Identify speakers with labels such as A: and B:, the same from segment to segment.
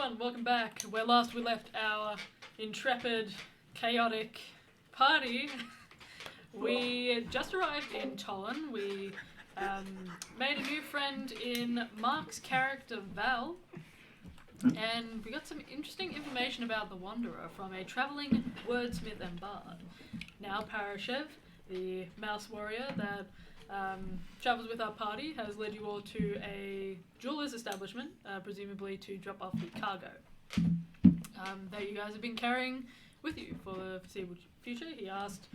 A: everyone, welcome back. Where last we left our intrepid, chaotic party, we just arrived in Tollin. We made a new friend in Mark's character, Val, and we got some interesting information about the Wanderer from a travelling wordsmith and bard. Now Parashev, the mouse warrior that travels with our party, has led you all to a jeweler's establishment, presumably to drop off the cargo that you guys have been carrying with you for the foreseeable future. He asked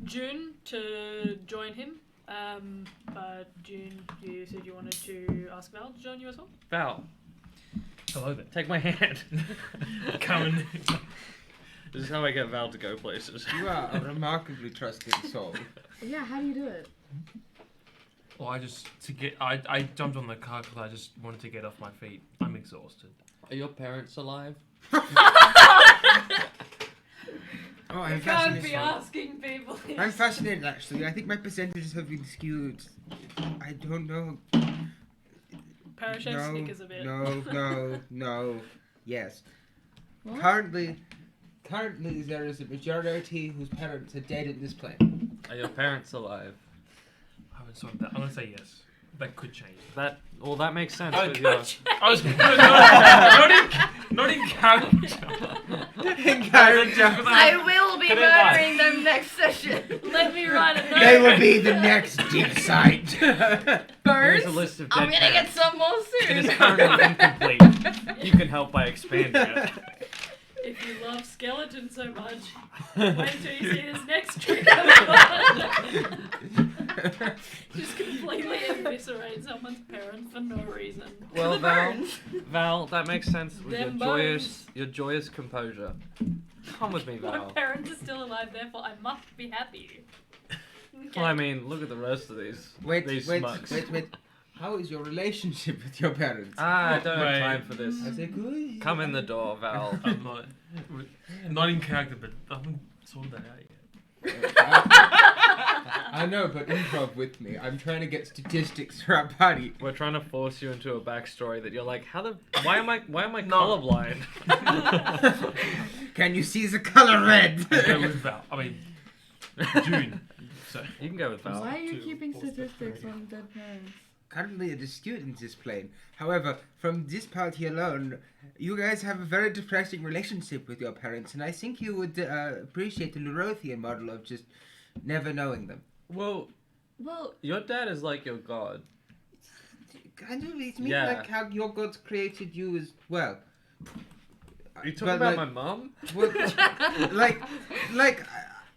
A: June to join him, but June, you said you wanted to ask Val to join you as well?
B: Val,
C: Hello there.
B: take my hand.
C: Coming.
B: This is how I get Val to go places.
D: You are a remarkably trusting soul.
E: Yeah, how do you do it?
C: Well, I jumped on the car because I just wanted to get off my feet. I'm exhausted.
B: Are your parents alive?
D: Oh, I'm
A: You can't be
D: fascinated.
A: asking people this.
D: I'm fascinated, actually. I think my percentages have been skewed. I don't know.
A: Parashev snickers a bit.
D: No. Yes.
E: What?
D: Currently, there is a majority whose parents are dead in this plane.
B: Are your parents alive?
C: I haven't sorted that. I'm gonna say yes. That could change.
B: That makes sense.
C: Oh,
B: with
C: good.
B: your-
C: I was not in character.
E: I will be
C: Can I
E: murdering them next session.
A: Let me write a note.
D: They will be the next deep sight.
B: Here's
E: Birds?
B: a list of
E: I'm
B: dead
E: gonna get
B: parents.
E: some more
B: It is
E: soon.
B: currently incomplete. You can help by expanding it.
A: If you love skeletons so much, wait till you see his next trick. Just completely eviscerate someone's parents for no reason.
B: Well, Val, that makes sense with
A: Them
B: your joyous composure. Come with me,
A: My
B: Val.
A: parents are still alive, therefore I must be happy. Okay.
B: Well, I mean, look at the rest of these
D: Wait.
B: smugs.
D: How is your relationship with your parents?
B: I don't have
C: Wait.
B: time for this.
D: I say good.
B: Come in the door, Val.
C: I'm not in character, but I haven't sorted that out yet.
D: I know, but improv with me. I'm trying to get statistics for our party.
B: We're trying to force you into a backstory that you're like, why am I
C: No.
B: colorblind?
D: Can you see the color red?
C: I go with Val. I mean, June. So.
B: You can go with Val.
E: Why are you keeping statistics on dead parents?
D: Currently a dispute in this plane. However, from this party alone, you guys have a very depressing relationship with your parents, and I think you would appreciate the Lurothian model of just never knowing them.
B: Well,
E: Well,
B: your dad is like your god.
D: Kind of, it's me
B: Yeah.
D: like how your gods created you as well.
B: Are you talking
D: But,
B: about
D: like-
B: my mom?
D: Well, like,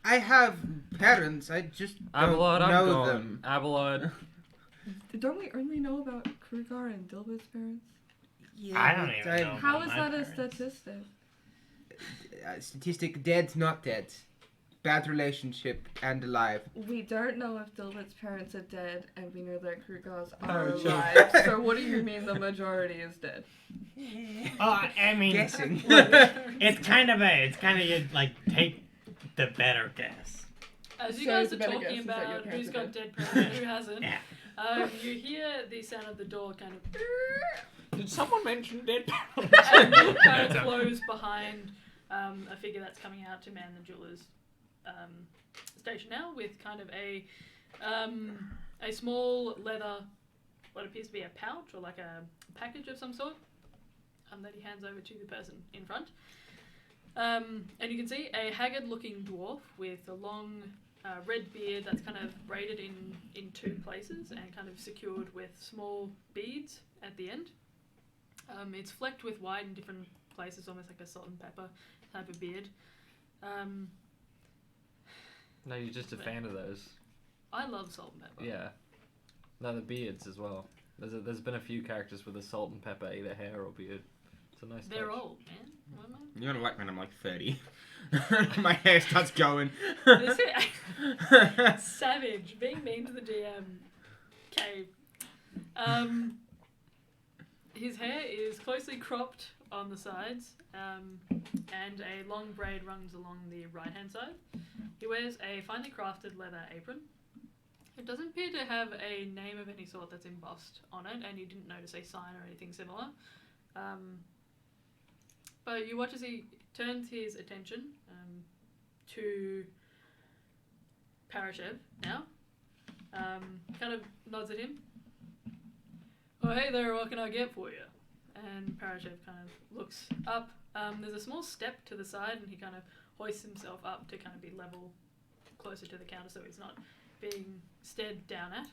D: I have parents, I just don't
B: Abelard, I'm
D: know
B: gone.
D: them.
B: Abelard.
E: don't we only know about Krugar and Dilbert's parents?
D: Yeah,
F: I don't
D: but
F: even know.
E: How
F: about
E: is
F: my
E: that a
F: parents.
E: statistic?
D: Statistic, dead, not dead. Bad relationship, and alive.
E: We don't know if Dilbert's parents are dead, and we know that Krugar's are
D: Oh, sure.
E: alive. So what do you mean the majority is dead?
F: Oh, I mean,
D: Guessing.
F: it's kind of you like take the better guess.
A: As you
E: So
A: guys
E: the
A: are
E: better
A: talking
E: guess is that your
A: about
E: parents
A: who's
E: are
A: got
E: dead.
A: dead parents and who hasn't,
F: Yeah.
A: you hear the sound of the door kind of
B: Did someone mention dead
A: and kind of close behind a figure that's coming out to man the jeweler's station now with kind of a small leather, what appears to be a pouch or like a package of some sort that he hands over to the person in front. And you can see a haggard-looking dwarf with a long red beard that's kind of braided in two places and kind of secured with small beads at the end. It's flecked with white in different places, almost like a salt and pepper type of beard.
B: No, you're just a fan of those.
A: I love salt and pepper.
B: Yeah. No, the beards as well. There's been a few characters with a salt and pepper, either hair or beard. It's a nice
A: They're
B: touch.
A: old, man. What am I?
D: You're gonna like when I'm like 30. My hair starts going.
A: This is savage. Being mean to the DM. Okay. His hair is closely cropped on the sides, and a long braid runs along the right-hand side. He wears a finely crafted leather apron. It doesn't appear to have a name of any sort that's embossed on it, and you didn't notice a sign or anything similar. but you watch as he turns his attention to Parashev now. Kind of nods at him. Oh, hey there, what can I get for you? And Parashev kind of looks up. There's a small step to the side, and he kind of hoists himself up to kind of be level closer to the counter so he's not being stared down at.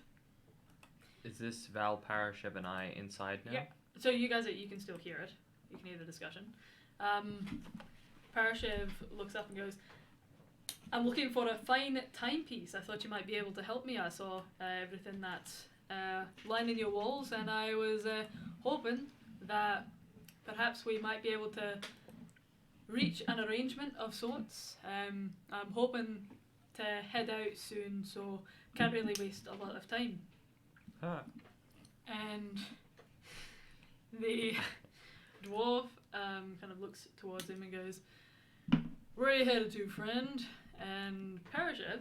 B: Is this Val, Parashev, and I inside now?
A: Yeah. So you guys, you can still hear it. You can hear the discussion. Parashev looks up and goes, I'm looking for a fine timepiece. I thought you might be able to help me. I saw everything that's lining your walls, and I was hoping that perhaps we might be able to reach an arrangement of sorts. I'm hoping to head out soon, so can't really waste a lot of time.
B: Ah.
A: And the dwarf kind of looks towards him and goes, where are you headed to, friend? And Parashev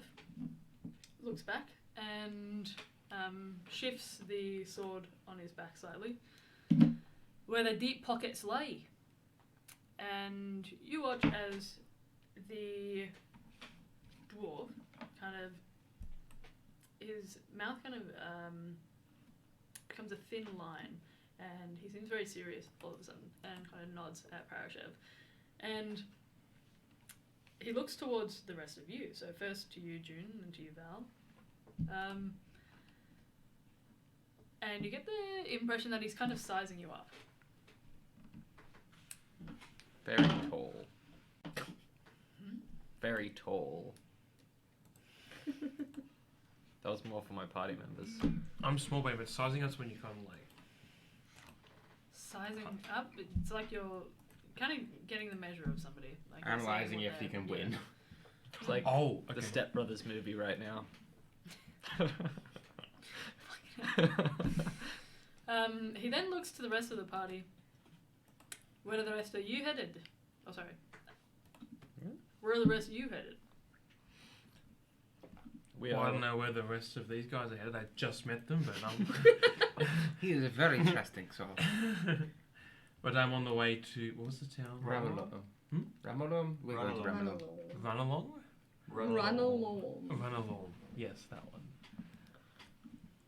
A: looks back and shifts the sword on his back slightly, where the deep pockets lie. And you watch as the dwarf kind of, his mouth kind of becomes a thin line, and he seems very serious all of a sudden and kind of nods at Parashev. And he looks towards the rest of you, so first to you, June, and to you, Val. And you get the impression that he's kind of sizing you up.
B: Very tall. Very tall. That was more for my party members.
C: I'm small, babe, but sizing up's when you come like.
A: Sizing up? It's like you're kind of getting the measure of somebody. Like you're
D: Analyzing
A: seeing
D: if
A: what
D: you can
A: they're-
D: win.
B: It's like
C: Oh, okay.
B: the Step Brothers movie right now.
A: He then looks to the rest of the party. Where are the rest of you headed? Oh, sorry. Where are the rest of you headed?
B: We
C: Well, I
B: are.
C: don't know where the rest of these guys are headed. I just met them, but
D: He is a very interesting soul.
C: but I'm on the way to what was the town?
D: Ramalom.
C: Hmm?
D: Ramalom? We're going to Ramalom.
C: Run along.
E: Run along.
C: Run along. Yes, that one.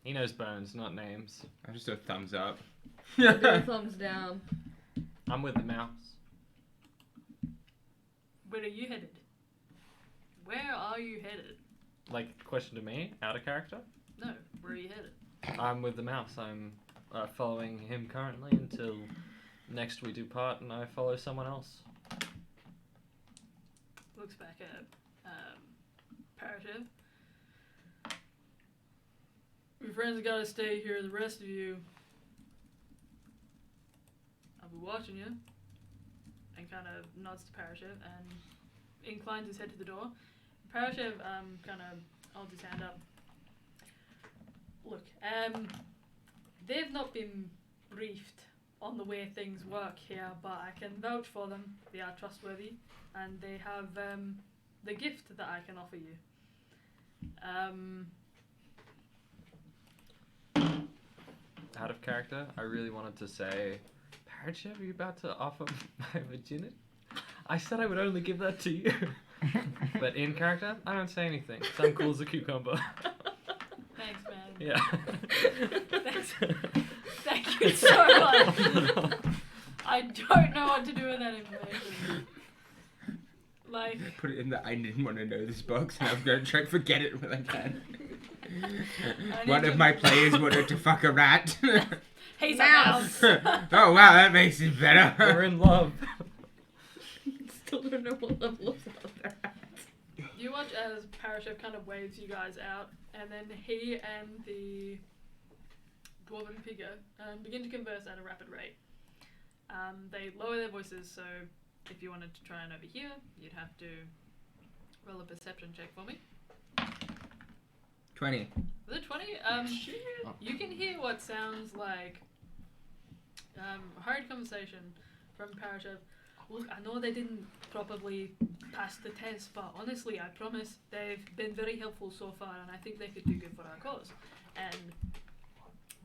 B: He knows bones, not names.
D: I just a thumbs up.
E: Do a thumbs down.
B: I'm with the mouse.
A: Where are you headed? Where are you headed?
B: Like, question to me, out of character?
A: No, where are you headed?
B: I'm with the mouse. I'm following him currently until next we do part, and I follow someone else.
A: Looks back at Parashev. Your friends gotta stay here, the rest of you. I'll be watching you. And kind of nods to Parashev and inclines his head to the door. Parashev kind of holds his hand up. Look, they've not been briefed on the way things work here, but I can vouch for them. They are trustworthy, and they have the gift that I can offer you.
B: Out of character, I really wanted to say, Parashev, are you about to offer my virginity? I said I would only give that to you. But in character, I don't say anything. 'Cause I'm cool as a cucumber.
A: Thanks, man.
B: Yeah.
A: Thanks. Thank you so much. I don't know what to do with that information. Like,
D: Put it in the I didn't want to know this box, and I'm going to try to forget it when I can. One
A: need
D: of
A: to-
D: my players wanted to fuck a rat.
A: he's a
E: Mouse.
A: mouse.
D: Oh wow, that makes it
B: We're
D: better.
B: in love.
E: Still don't know what level of they're at.
A: You watch as Parashev kind of waves you guys out, and then he and the dwarven figure begin to converse at a rapid rate. They lower their voices, so if you wanted to try and overhear, you'd have to roll a perception check for me.
D: 20.
A: Was it 20? You can hear what sounds like hard conversation from Parashev. Look, I know they didn't probably pass the test, but honestly, I promise they've been very helpful so far, and I think they could do good for our cause. And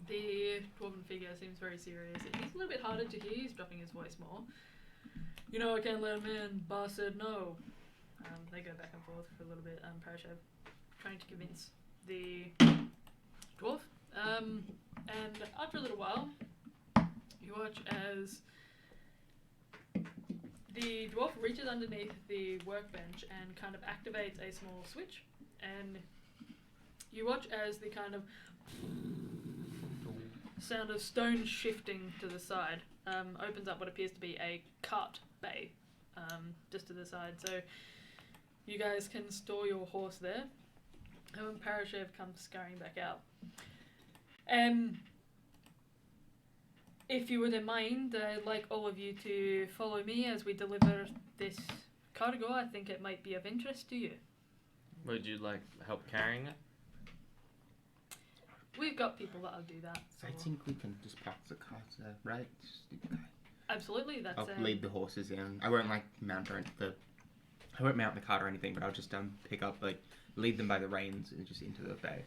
A: the dwarven figure seems very serious. He's a little bit harder to hear, he's dropping his voice more. You know, I can't let him in. Boss said no. They go back and forth for a little bit. Parashev trying to convince the dwarf. And after a little while, you watch as the dwarf reaches underneath the workbench and kind of activates a small switch. And you watch as the kind of sound of stone shifting to the side opens up what appears to be a cart bay just to the side. So you guys can store your horse there. And when Parashev comes scurrying back out. If you wouldn't mind, I'd like all of you to follow me as we deliver this cargo. I think it might be of interest to you.
B: Would you like help carrying it?
A: We've got people that'll do that. So.
D: I think we can just park the cart there, right?
A: Absolutely, that's.
D: I'll lead the horses in. I won't mount the cart or anything, but I'll just pick up lead them by the reins and just into the bay.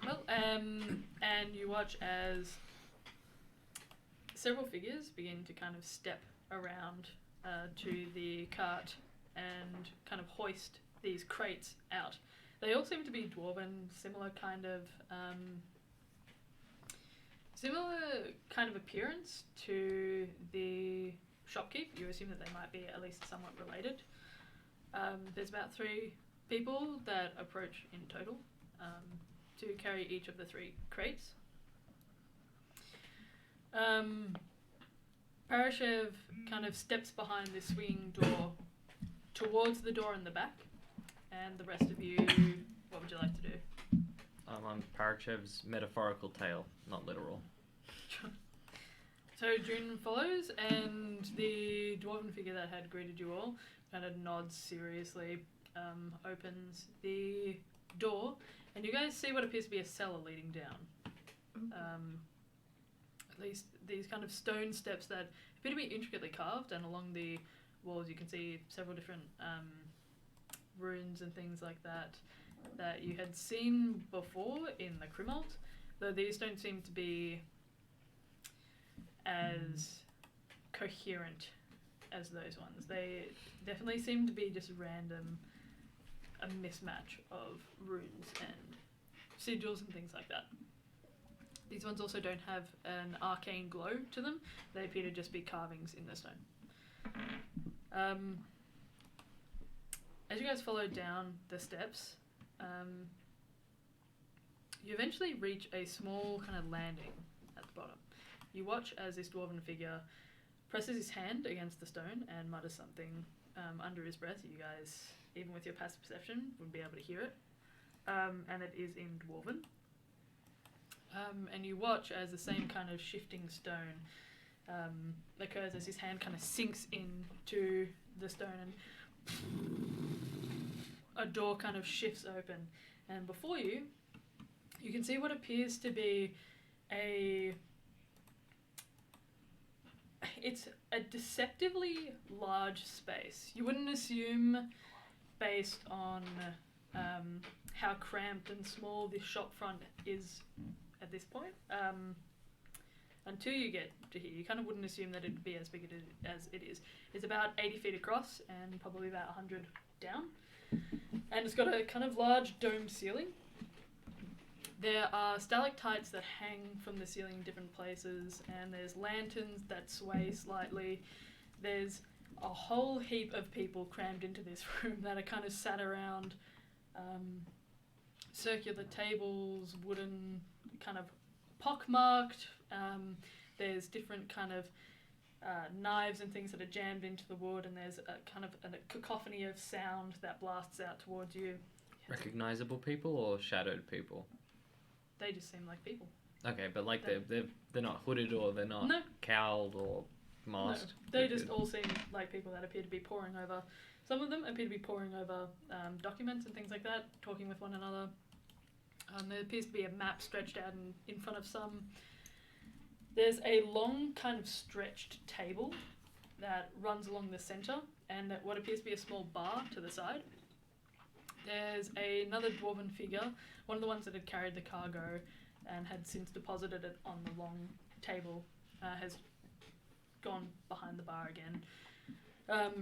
A: Well, and you watch as several figures begin to kind of step around to the cart and kind of hoist these crates out. They all seem to be dwarven, similar kind of appearance to the shopkeep. You assume that they might be at least somewhat related. There's about 3 people that approach in total to carry each of the 3 crates. Parashev kind of steps behind the swinging door towards the door in the back, and the rest of you, what would you like to do?
B: I'm on Parashev's metaphorical tail, not literal.
A: So June follows, and the dwarven figure that had greeted you all kind of nods seriously, opens the door, and you guys see what appears to be a cellar leading down. At least these kind of stone steps that appear to be intricately carved, and along the walls you can see several different runes and things like that that you had seen before in the Chronicle, though these don't seem to be as coherent as those ones. They definitely seem to be just a mismatch of runes and sigils and things like that. These ones also don't have an arcane glow to them. They appear to just be carvings in the stone. As you guys follow down the steps, you eventually reach a small kind of landing at the bottom. You watch as this dwarven figure presses his hand against the stone and mutters something under his breath. You guys, even with your passive perception, wouldn't be able to hear it. And it is in dwarven. And you watch as the same kind of shifting stone occurs as his hand kind of sinks into the stone, and a door kind of shifts open. And before you, you can see what appears to be it's a deceptively large space. You wouldn't assume, based on how cramped and small this shop front is at this point, until you get to here. You kind of wouldn't assume that it'd be as big as it is. It's about 80 feet across and probably about 100 down. And it's got a kind of large domed ceiling. There are stalactites that hang from the ceiling in different places, and there's lanterns that sway slightly. There's a whole heap of people crammed into this room that are kind of sat around circular tables, wooden, kind of pockmarked. There's different kind of knives and things that are jammed into the wood, and there's a kind of a cacophony of sound that blasts out towards you.
B: Recognizable people or shadowed people?
A: They just seem like people.
B: Okay, but like they're not hooded or they're not cowled or masked.
A: No, they just all seem like people that appear to be poring over. Some of them appear to be poring over documents and things like that, talking with one another. There appears to be a map stretched out in front of some. There's a long kind of stretched table that runs along the centre, and what appears to be a small bar to the side. There's another dwarven figure, one of the ones that had carried the cargo and had since deposited it on the long table, has gone behind the bar again,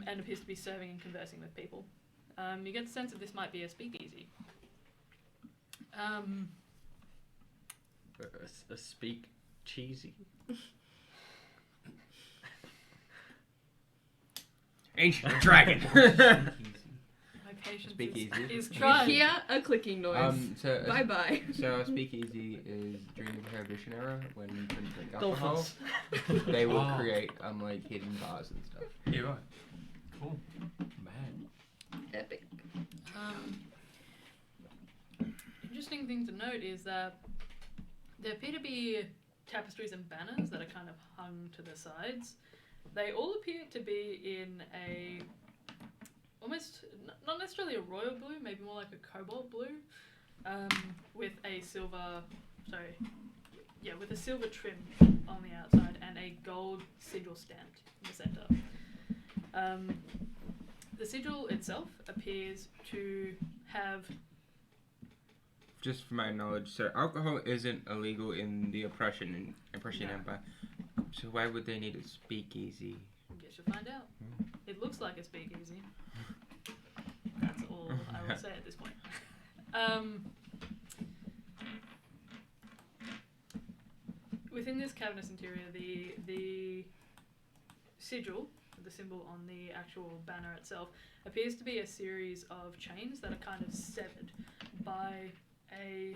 A: and appears to be serving and conversing with people. You get the sense that this might be a speakeasy.
B: A speak cheesy.
D: Ancient dragon.
A: My patience
D: Speakeasy.
A: is
E: You
A: trying.
E: hear a clicking noise. Bye bye.
D: So a speakeasy is during the Prohibition era when you couldn't drink alcohol.
C: Dolphins.
D: They would
C: Oh.
D: create like hidden bars and stuff.
C: Yeah, right. Cool. Man.
E: Epic.
A: Interesting thing to note is that there appear to be tapestries and banners that are kind of hung to the sides. They all appear to be in a almost not necessarily a royal blue, maybe more like a cobalt blue, with a silver, with a silver trim on the outside and a gold sigil stamped in the center. The sigil itself appears to have.
D: Just for my knowledge, so alcohol isn't illegal in the Oppression
A: No.
D: Empire. So why would they need a speakeasy?
A: Guess you'll find out. It looks like a speakeasy. That's all I will say at this point. Within this cavernous interior, the sigil, the symbol on the actual banner itself, appears to be a series of chains that are kind of severed by a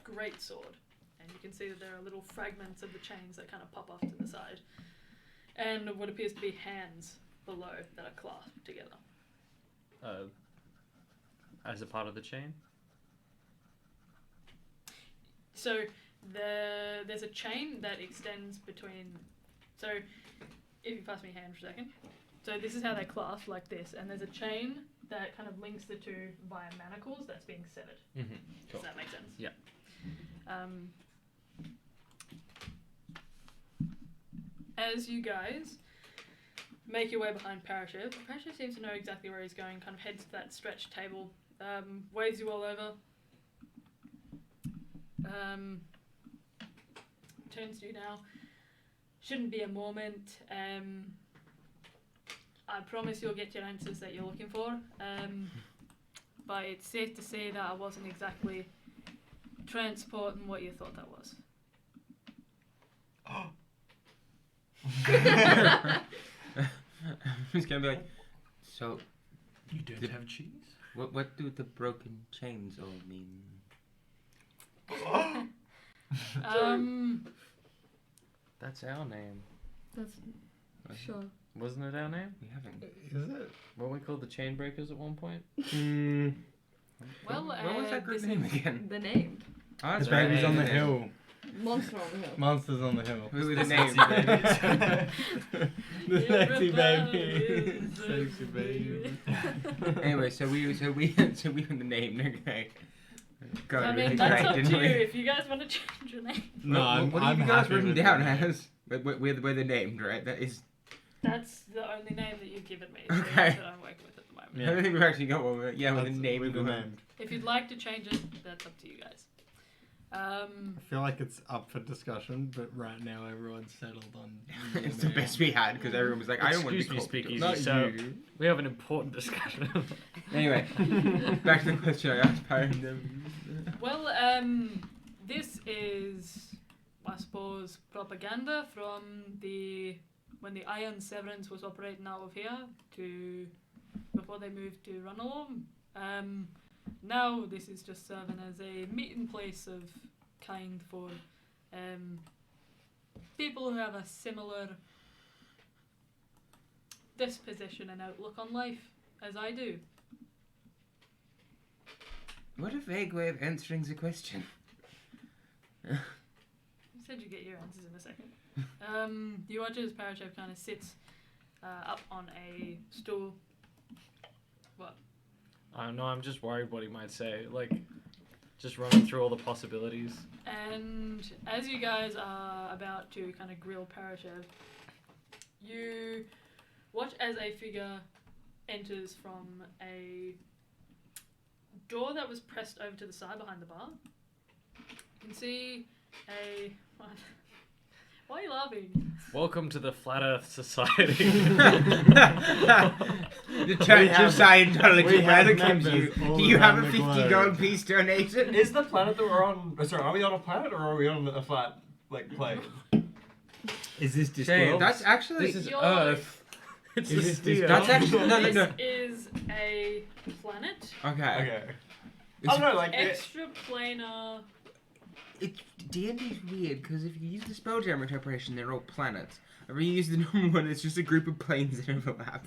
A: great sword. And you can see that there are little fragments of the chains that kind of pop off to the side. And what appears to be hands below that are clasped together.
B: As a part of the chain.
A: So there's a chain that extends between. So if you pass me a hand for a second. So this is how they clasp, like this, and there's a chain that kind of links the two via manacles that's being severed.
B: Mm-hmm.
A: Does that make sense?
B: Yeah.
A: As you guys make your way behind Parashiv seems to know exactly where he's going, kind of heads to that stretched table, waves you all over, turns to you now. Shouldn't be a moment. I promise you'll get your answers that you're looking for, but it's safe to say that I wasn't exactly transporting what you thought I was.
D: He's gonna be like, so
C: You don't have cheese?
D: what do the broken chains all mean?
B: That's our name.
E: That's sure.
B: Wasn't it our name?
D: We haven't.
F: Is it?
B: Weren't we called the Chain Breakers at one point?
A: Well,
D: what was that group
A: this
D: name
A: is-
D: again?
E: The named.
D: Oh,
F: The
D: that's
F: babies
D: right.
F: on the hill.
E: Monster on the hill.
F: Monsters on the hill.
D: Who were the names?
F: The sexy baby.
A: Everybody's
F: Sexy baby.
D: Anyway, so we were the name. Okay. God,
A: I
D: really
A: mean, that's
D: great,
A: up to
D: didn't
A: you
D: we?
A: if you guys want to change your name.
F: No,
D: what
F: I'm
D: have you guys
F: happy
D: written
F: with
D: down
F: it.
D: as? We're the named, right? That is.
A: That's the only name that you've given me. So
D: Okay.
A: that's what I'm working with at the moment.
F: Yeah.
D: I don't think we've actually got one. Yeah, with the
F: That's
D: name.
F: with the
D: one.
F: name.
A: If you'd like to change it, that's up to you guys.
F: I feel like it's up for discussion, but right now everyone's settled on.
D: It's the best we had because everyone was like, I don't want to be
B: Excuse me,
D: called
B: Speakeasy.
F: Not
B: So
F: you.
B: we have an important discussion.
D: Anyway, back to the question I asked Pyron.
A: Well, this is, I suppose, propaganda from when the Iron Severance was operating out of here before they moved to Runalom. Now this is just serving as a meeting place of kind for people who have a similar disposition and outlook on life as I do.
D: What a vague way of answering the question.
A: You said you'd get your answers in a second. You watch as Parashev kind of sits up on a stool. What?
B: I don't know, I'm just worried what he might say. Like, just running through all the possibilities.
A: And as you guys are about to kind of grill Parashev, you watch as a figure enters from a door that was pressed over to the side behind the bar. You can see Why are you laughing?
B: Welcome to the Flat Earth Society.
D: The Church of Scientology
F: we have
D: welcomes you.
F: members all
D: Do you have a
F: around the
D: 50
F: globe.
D: gold piece donation?
G: Is the planet that we're on? Sorry, are we on a planet or are we on a flat plane?
F: Is this
B: James,
F: Discworld?
D: That's actually.
B: This is
A: You're-
B: Earth. It's
F: Is
B: a
F: this
B: sphere.
D: That's actually no.
A: This is a planet.
D: Okay.
G: Okay.
D: It's-
G: I don't know, like
A: Extraplanar.
D: D&D's weird because if you use the Spelljammer interpretation, they're all planets. If you use the normal one, it's just a group of planes that overlap.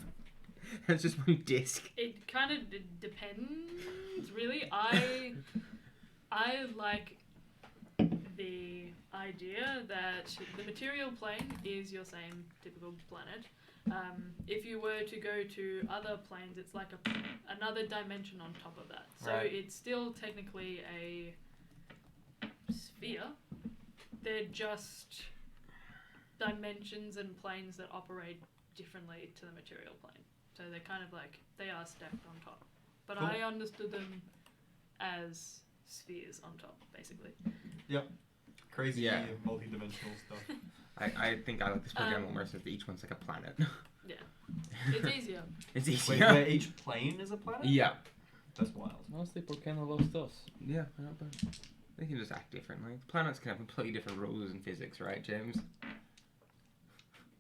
D: That's just one disc.
A: It kind of depends, really. I like the idea that the material plane is your same typical planet. If you were to go to other planes, it's like another dimension on top of that. So
G: Right.
A: it's still technically a sphere. They're just dimensions and planes that operate differently to the material plane. So they're kind of like, they are stacked on top. But
G: Cool.
A: I understood them as spheres on top, basically.
G: crazy
D: Yeah.
G: multi-dimensional stuff.
D: I think I like the Spelljammer more so that each one's like a planet.
A: It's easier.
D: It's
G: Wait,
D: easier.
G: where each plane is a planet?
D: Yeah.
G: That's wild.
B: Mostly porque no los dos.
D: Yeah, but they can just act differently. Planets can have completely different rules in physics, right, James?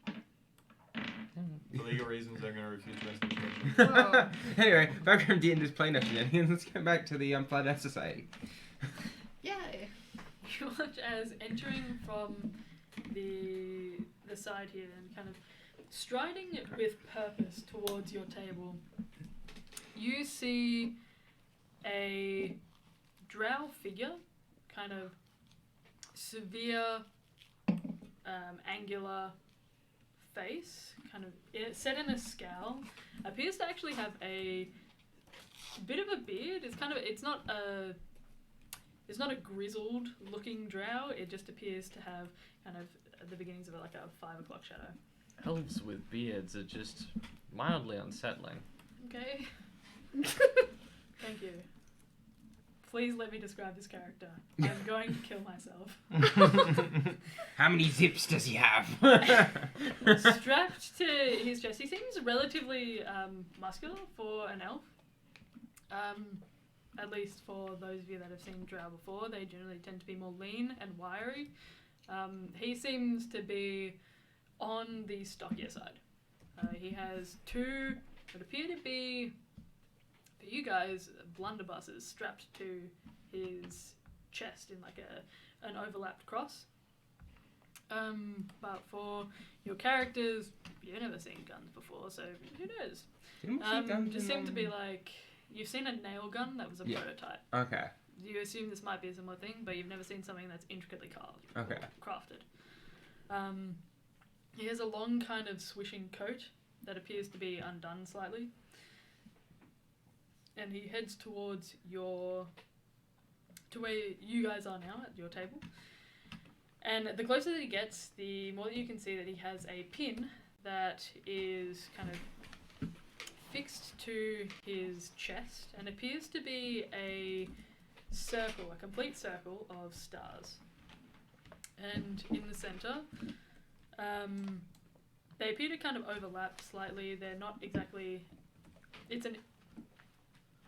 G: For legal reasons, I'm going to refuse investigation.
E: Whoa.
D: Anyway, back from D&D's plane shenanigans, let's get back to the Flat Earth Society.
E: Yay.
A: You watch as entering from the side here and kind of striding with purpose towards your table, you see a drow figure, kind of severe, angular face, kind of set in a scowl, appears to actually have a bit of a beard. It's not a grizzled looking drow. It just appears to have kind of the beginnings of like a 5 o'clock shadow.
B: Elves with beards are just mildly unsettling.
A: Okay. Thank you. Please let me describe this character. I'm going to kill myself.
D: How many zips does he have?
A: Strapped to his chest, he seems relatively muscular for an elf. At least for those of you that have seen drow before, they generally tend to be more lean and wiry. He seems to be on the stockier side. He has 2 what appear to be, for you guys, blunderbusses strapped to his chest in like an overlapped cross. But for your characters, you've never seen guns before, so who knows? Just seem to be like, you've seen a nail gun that was a
D: Yeah.
A: prototype.
D: Okay.
A: You assume this might be a similar thing, but you've never seen something that's intricately carved or
D: Okay.
A: crafted. He has a long kind of swishing coat that appears to be undone slightly. And he heads towards to where you guys are now at your table. And the closer that he gets, the more that you can see that he has a pin that is kind of fixed to his chest and appears to be a circle, a complete circle of stars. And in the center, they appear to kind of overlap slightly. They're not exactly... It's an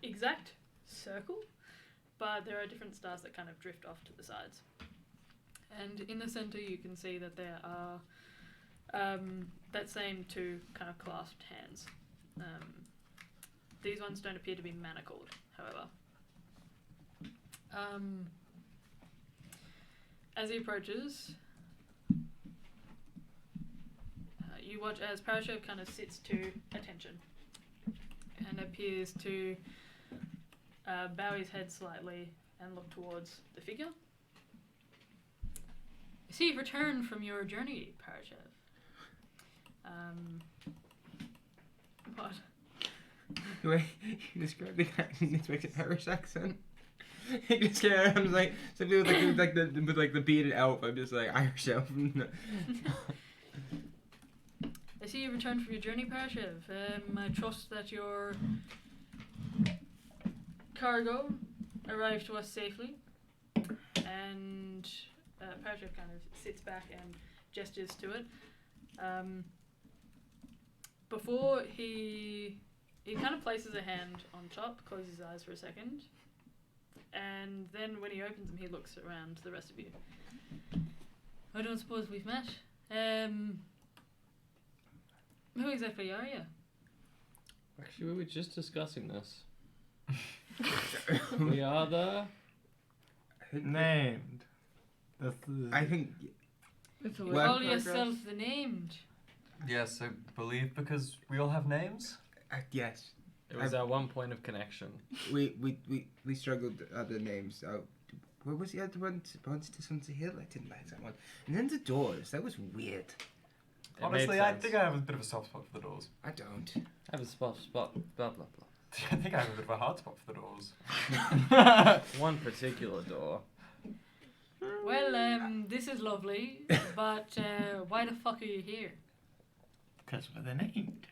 A: exact circle, but there are different stars that kind of drift off to the sides. And in the center you can see that there are that same 2 kind of clasped hands. These ones don't appear to be manacled, however. As he approaches, you watch as Parashev kind of sits to attention and appears to bow his head slightly and look towards the figure. I see you've returned from your journey, Parashev. What?
D: The way you describe the guy this makes an Irish accent. He just I'm just like somebody with the bearded elf. I'm just like Irish elf.
A: I see you returned from your journey, Parashev. I trust that your cargo arrived to us safely, and Parachef kind of sits back and gestures to it. Before he kind of places a hand on top, closes his eyes for a second, and then when he opens them, he looks around to the rest of you. I don't suppose we've met. Who exactly are you?
B: Actually, we were just discussing this. We are the...
F: Named. This is...
D: I think
E: It's a
D: Well,
E: work
A: Call
E: in
A: yourself
E: progress.
A: the named.
G: Yes, I believe because we all have names.
D: yes.
B: It was our one point of connection.
D: We struggled with other names. What was the other one? Bonds to Sunset Hill? I didn't like that one. And then the Doors. That was weird.
B: It
G: Honestly,
B: made
G: I
B: sense.
G: think I have a bit of a soft spot for the Doors.
D: I don't.
B: I have a spot, blah, blah, blah.
G: I think I have a bit of a hard spot for the Doors.
B: One particular door.
A: Well, this is lovely, but why the fuck are you here?
F: Because we're the named.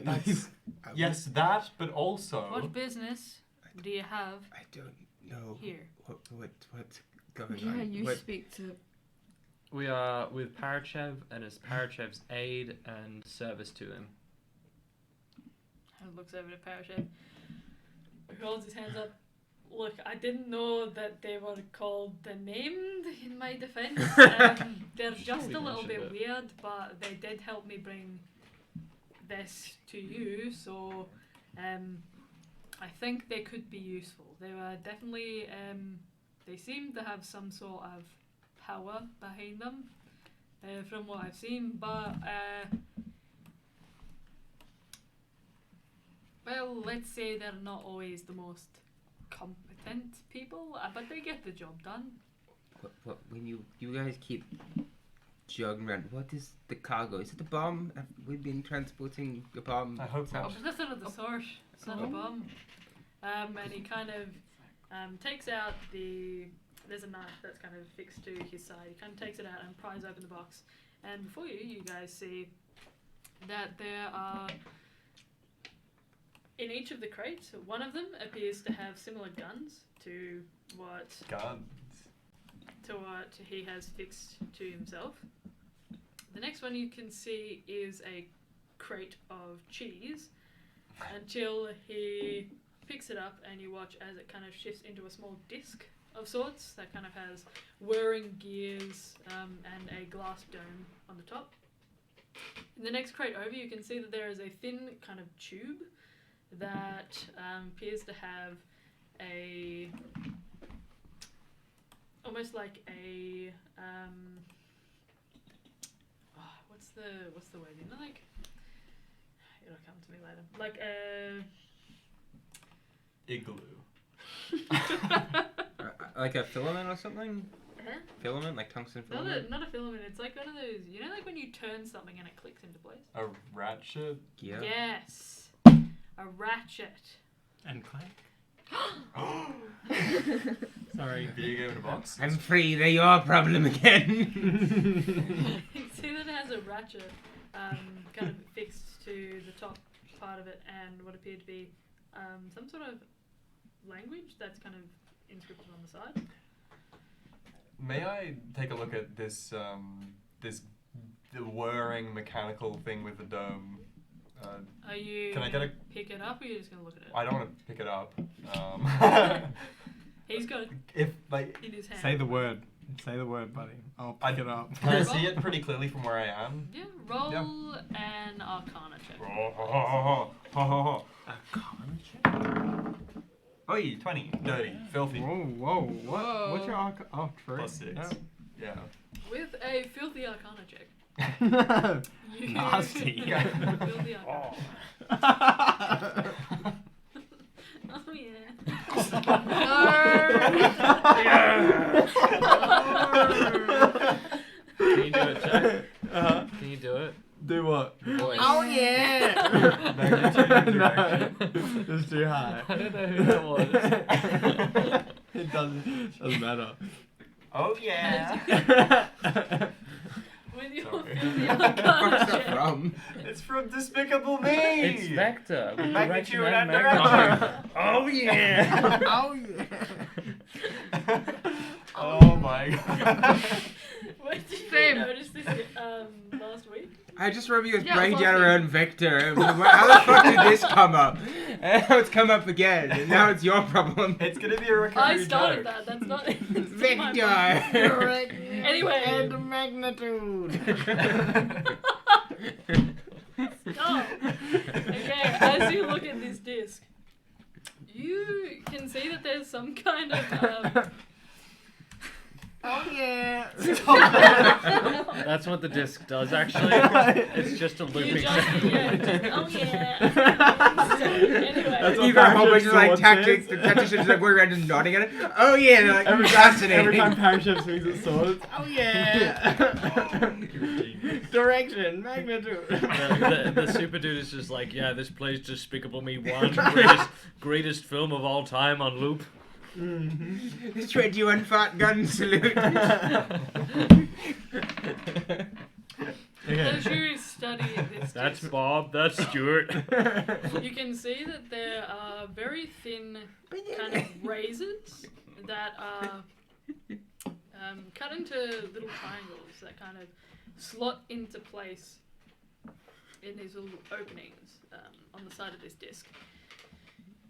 G: That's- Yes, that, but also...
A: What business do you have
D: I don't know
A: here?
D: what's going
E: Yeah,
D: on.
E: you
D: What-
E: speak to.
B: We are with Parachev and as Parachev's aid and service to him.
A: And looks over to Parachef, who holds his hands up. Look, I didn't know that they were called the named, in my defense. They're just
B: we
A: a little bit
B: mentioned it.
A: weird, but they did help me bring this to you, so I think they could be useful. They were definitely, they seem to have some sort of power behind them, from what I've seen, but well, let's say they're not always the most competent people, but they get the job done.
D: What when you guys keep jogging around, what is the cargo? Is it a bomb? Have we been transporting a bomb?
G: I hope
A: Oh,
G: not.
A: but that's not the source. It's not a bomb. And he kind of takes out there's a knife that's kind of fixed to his side. He kind of takes it out and pries open the box. And before you guys see that there are, in each of the crates, one of them appears to have similar guns to what
G: Guns.
A: he has fixed to himself. The next one you can see is a crate of cheese until he picks it up and you watch as it kind of shifts into a small disc of sorts that kind of has whirring gears and a glass dome on the top. In the next crate over you can see that there is a thin kind of tube that appears to have a almost like a what's the word? You know, like it'll come to me later. Like a
G: Igloo.
D: Like a filament or something?
A: huh?
D: Filament, like tungsten
A: Not
D: filament?
A: a filament. It's like one of those. You know, like when you turn something and it clicks into place.
G: A ratchet.
D: Yeah.
A: Yes, a ratchet.
F: And clank. Sorry.
G: Video game in a box.
D: I'm free, they're your problem again.
A: You can see that it has a ratchet kind of fixed to the top part of it and what appeared to be some sort of language that's kind of inscripted on the side.
G: May I take a look at this the whirring mechanical thing with the dome?
A: Are you
G: Can I
A: gonna
G: get
A: pick it up or are you just going to look at it?
G: I don't want to pick it up.
A: He's got it
G: If like,
A: in his hand.
F: Say the word. Say the word, buddy. I'll pick it up.
G: can I see it pretty clearly from where I am?
A: Yeah, roll an arcana check.
G: Oi, 20. Dirty. Filthy.
F: Whoa. What? What's your arc? Oh, true.
G: Plus 6. Yeah.
A: With a filthy arcana check.
F: Yeah.
A: You
F: Nasty.
A: filthy arcana. Oh yeah.
B: Can you do it, Jack? Can you do it?
F: Do what?
B: Voice.
F: Oh yeah!
G: No,
F: It's too high.
B: I don't know who that was.
F: It doesn't matter.
G: Oh yeah.
A: With your
G: Sorry.
A: filthy
D: What's
A: arcana
D: that
A: check.
D: from?
G: It's from Despicable Me.
B: It's Vector. With
G: Magnitude
B: direction
G: and
B: magnitude.
G: direction.
B: Oh yeah!
F: Oh yeah!
G: Oh my god.
A: When did you
E: Same.
A: notice this last week?
D: I just remember you was
E: Yeah,
D: breaking
E: last
D: down
E: week.
D: around Victor. How the fuck did this come up? And now it's come up again. And now it's your problem.
G: It's gonna be a recurring
A: I started
G: joke.
A: that. That's not. That's not my
D: Victor!
A: fault. Anyway.
F: And magnitude.
A: Stop. Okay, as you look at this disc, you can see that there's some kind of.
F: Oh yeah.
B: That's what the disc does, actually. It's just a
A: You
B: looping
A: just,
B: sound.
A: yeah, just, oh yeah. Anyway,
F: That's what
D: You've got a whole bunch of like
F: Sword
D: tactics.
F: says.
D: The tacticians just like going around and nodding at it. Oh yeah, they're like
F: Every
D: fascinating.
F: time Parachute swings his sword, it's, oh yeah. Direction, magnitude.
B: The super dude is just like, yeah, this plays Despicable Me 1, greatest film of all time on loop.
D: Mm-hmm. 21 fart gun salute.
A: as you study this
B: That's
A: disc,
B: Bob, that's Stuart.
A: you can see that there are very thin kind of razors that are cut into little triangles that kind of slot into place in these little openings on the side of this disc.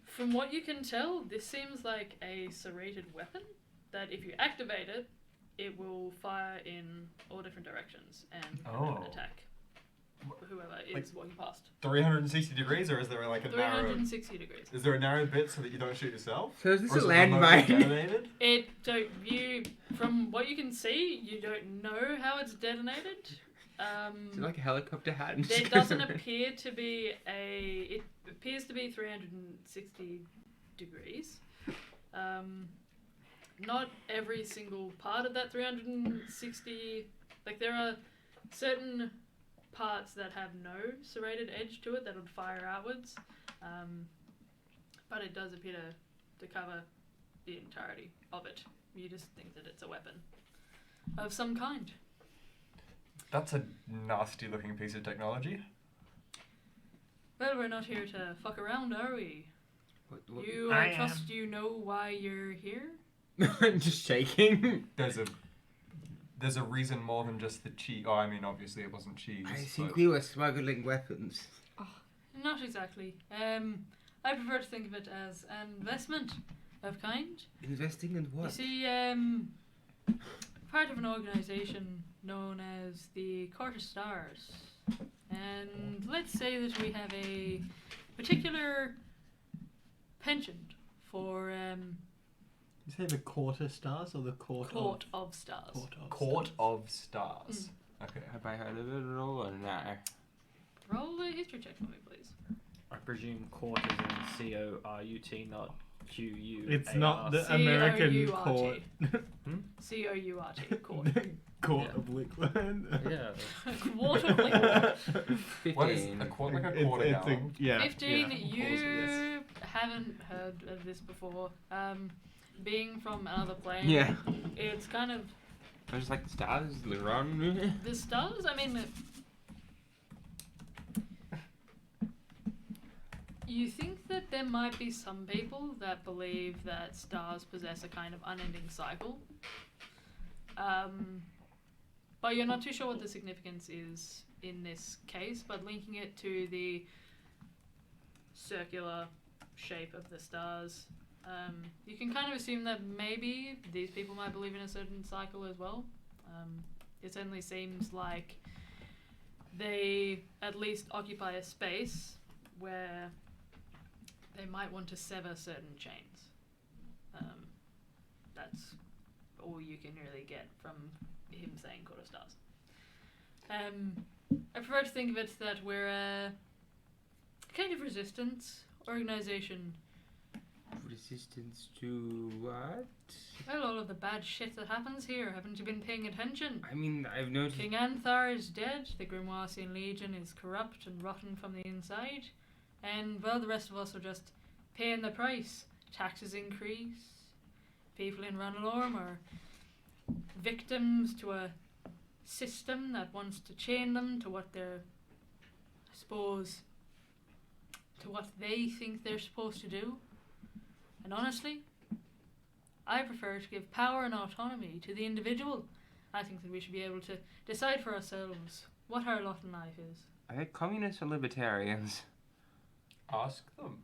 A: From what you can tell, this seems like a serrated weapon that if you activate it, it will fire in all different directions and
G: Oh.
A: attack whoever is walking past.
G: 360 degrees, or is there like a narrow?
A: 360 degrees.
G: Is there a narrow bit so that you don't shoot yourself?
D: So is this
G: Or
D: a
G: it remotely
D: landmine?
G: detonated?
A: From what you can see, you don't know how it's detonated.
D: Is it like a helicopter hat?
A: There doesn't appear to be it appears to be 360 degrees. Not every single part of that 360, like there are certain parts that have no serrated edge to it that would fire outwards, but it does appear to cover the entirety of it. You just think that it's a weapon of some kind.
G: That's a nasty looking piece of technology.
A: Well, we're not here to fuck around, are we?
D: What?
A: You, I trust you know why you're here?
D: I'm just shaking.
G: There's a reason more than just the cheese. Oh, I mean, obviously it wasn't cheese.
D: I think
G: but-
D: we were smuggling weapons.
A: Not exactly. I prefer to think of it as an investment of kind.
D: Investing in
A: You
D: what?
A: see, part of an organisation known as the Court of Stars. And let's say that we have a particular penchant for
F: You say the quarter stars or the court
A: of Stars.
G: Court of Stars. Okay.
D: Have I heard of it at all or no?
A: Roll a history check for me, please.
B: I presume court is in C-O-R-U-T, not Q-U.
F: It's not the American court.
A: C-O-U-R-T, court.
F: Court
B: Yeah.
F: of Lickland.
B: Yeah.
A: Quart of liquor.
D: 15.
G: What is a quarter? Like a quarter gallon?
F: yeah.
A: 15,
F: yeah,
A: you haven't heard of this before. Being from another plane,
D: Yeah.
A: it's kind of
D: I just like the stars, the wrong.
A: the stars. I mean, you think that there might be some people that believe that stars possess a kind of unending cycle, but you're not too sure what the significance is in this case. But linking it to the circular shape of the stars, you can kind of assume that maybe these people might believe in a certain cycle as well. It certainly seems like they at least occupy a space where they might want to sever certain chains. That's all you can really get from him saying Court of Stars. I prefer to think of it that we're a kind of resistance organisation.
D: Resistance to what?
A: Well, all of the bad shit that happens here, haven't you been paying attention?
D: I mean, I've noticed.
A: King Anthar is dead, the Grimoisian Legion is corrupt and rotten from the inside, and, well, the rest of us are just paying the price. Taxes increase, people in Ranelorm are victims to a system that wants to chain them to what they're, I suppose, to what they think they're supposed to do. And honestly, I prefer to give power and autonomy to the individual. I think that we should be able to decide for ourselves what our lot in life is.
D: Are they communists or libertarians?
G: Ask them.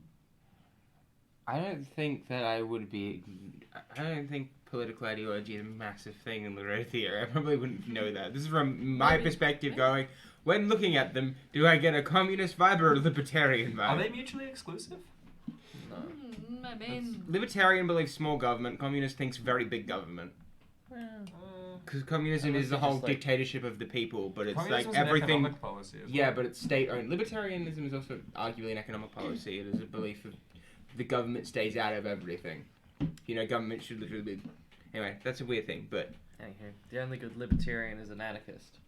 D: I don't think that I would be. I don't think political ideology is a massive thing in Larothia. I probably wouldn't know that. This is from my
A: Maybe.
D: perspective
A: Maybe.
D: going, when looking at them, do I get a communist vibe or a libertarian vibe?
G: Are they mutually exclusive?
B: No.
A: I mean,
D: Libertarian believes small government, communist thinks very big government. Because communism
B: Unless
D: is the
B: it's
D: whole
B: just like-
D: dictatorship of the people, but it's
G: Communism's
D: like
G: an
D: everything.
G: economic policy as
D: Yeah,
G: well.
D: but it's state-owned. Libertarianism is also arguably an economic policy. It is a belief of the government stays out of everything. You know, government should literally be... Anyway, that's a weird thing, but
B: Anywho, the only good libertarian is an anarchist.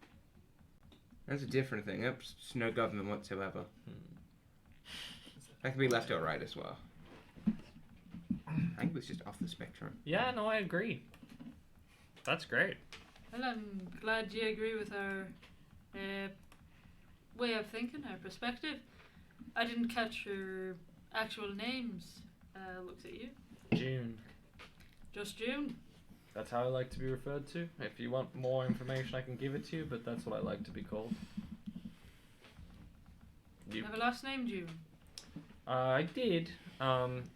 D: that's a different thing. That's just no government whatsoever. That can be left or right as well. I think it was just off the spectrum.
B: Yeah, no, I agree. That's great.
A: well, I'm glad you agree with our way of thinking, our perspective. I didn't catch your actual names. Looks at you.
B: June.
A: Just June.
B: That's how I like to be referred to. If you want more information, I can give it to you, but that's what I like to be called.
A: You have a last name, June.
B: I did.